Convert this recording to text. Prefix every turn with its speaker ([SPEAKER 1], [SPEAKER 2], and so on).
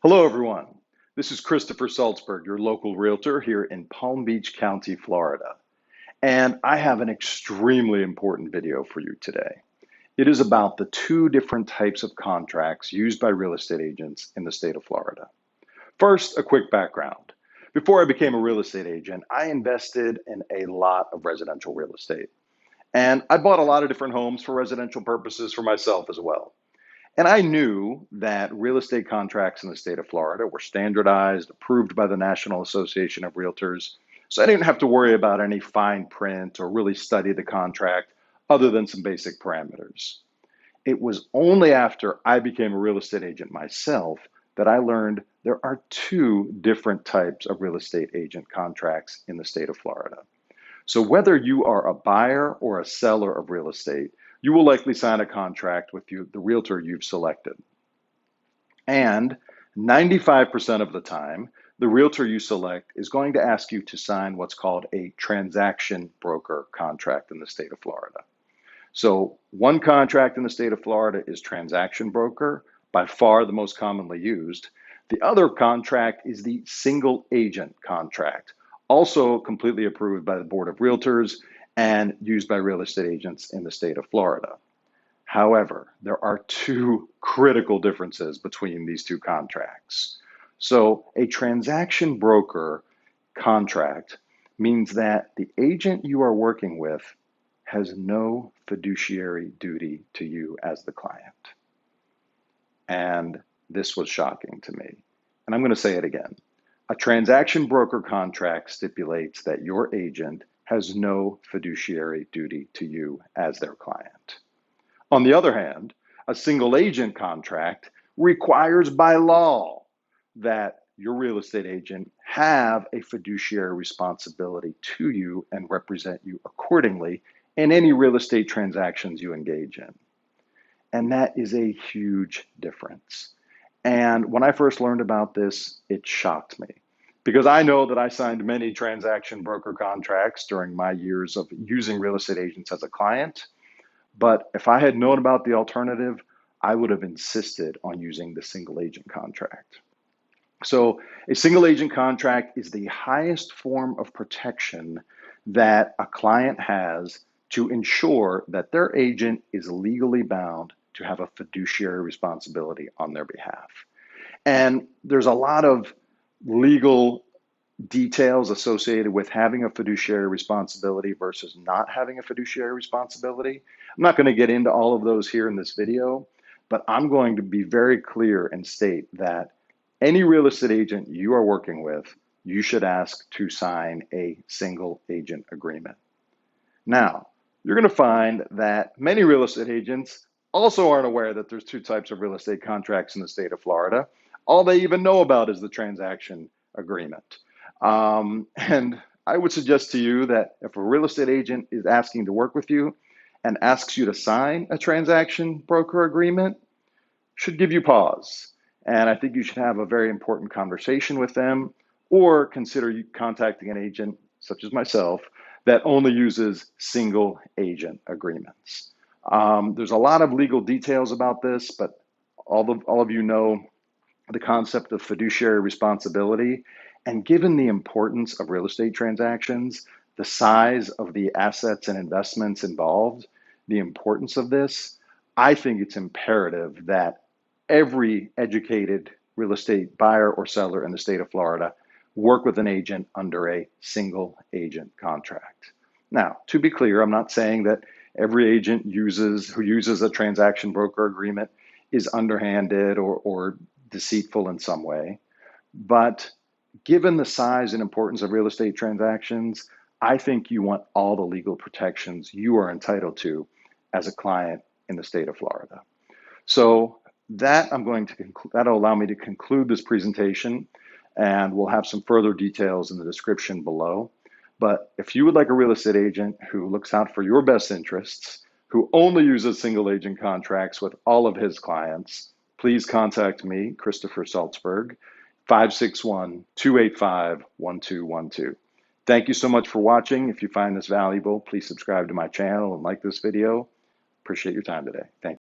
[SPEAKER 1] Hello, everyone. This is Christopher Salzberg, your local realtor here in Palm Beach County, Florida. And I have an extremely important video for you today. It is about the two different types of contracts used by real estate agents in the state of Florida. First, a quick background. Before I became a real estate agent, I invested in a lot of residential real estate. And I bought a lot of different homes for residential purposes for myself as well. And I knew that real estate contracts in the state of Florida were standardized, approved by the National Association of Realtors. So I didn't have to worry about any fine print or really study the contract other than some basic parameters. It was only after I became a real estate agent myself that I learned there are two different types of real estate agent contracts in the state of Florida. So whether you are a buyer or a seller of real estate, you will likely sign a contract with the realtor you've selected. And 95% of the time, the realtor you select is going to ask you to sign what's called a transaction broker contract in the state of Florida. So one contract in the state of Florida is transaction broker, by far the most commonly used. The other contract is the single agent contract, also completely approved by the Board of Realtors and used by real estate agents in the state of Florida. However, there are two critical differences between these two contracts. So a transaction broker contract means that the agent you are working with has no fiduciary duty to you as the client. And this was shocking to me. And I'm going to say it again. A transaction broker contract stipulates that your agent has no fiduciary duty to you as their client. On the other hand, a single agent contract requires by law that your real estate agent have a fiduciary responsibility to you and represent you accordingly in any real estate transactions you engage in. And that is a huge difference. And when I first learned about this, it shocked me because I know that I signed many transaction broker contracts during my years of using real estate agents as a client. But if I had known about the alternative, I would have insisted on using the single agent contract. So a single agent contract is the highest form of protection that a client has to ensure that their agent is legally bound to have a fiduciary responsibility on their behalf. And there's a lot of legal details associated with having a fiduciary responsibility versus not having a fiduciary responsibility. I'm not going to get into all of those here in this video, but I'm going to be very clear and state that any real estate agent you are working with, you should ask to sign a single agent agreement. Now, you're going to find that many real estate agents also aren't aware that there's two types of real estate contracts in the state of Florida. All they even know about is the transaction agreement. And I would suggest to you that if a real estate agent is asking to work with you and asks you to sign a transaction broker agreement, should give you pause. And I think you should have a very important conversation with them or consider contacting an agent such as myself that only uses single agent agreements. There's a lot of legal details about this, but all of you know the concept of fiduciary responsibility. And given the importance of real estate transactions, the size of the assets and investments involved, the importance of this, I think it's imperative that every educated real estate buyer or seller in the state of Florida work with an agent under a single agent contract. Now, to be clear, I'm not saying that every agent who uses a transaction broker agreement is underhanded or deceitful in some way. But given the size and importance of real estate transactions, I think you want all the legal protections you are entitled to as a client in the state of Florida. So that'll allow me to conclude this presentation, and we'll have some further details in the description below. But if you would like a real estate agent who looks out for your best interests, who only uses single agent contracts with all of his clients, please contact me, Christopher Salzberg, 561-285-1212. Thank you so much for watching. If you find this valuable, please subscribe to my channel and like this video. Appreciate your time today. Thank you.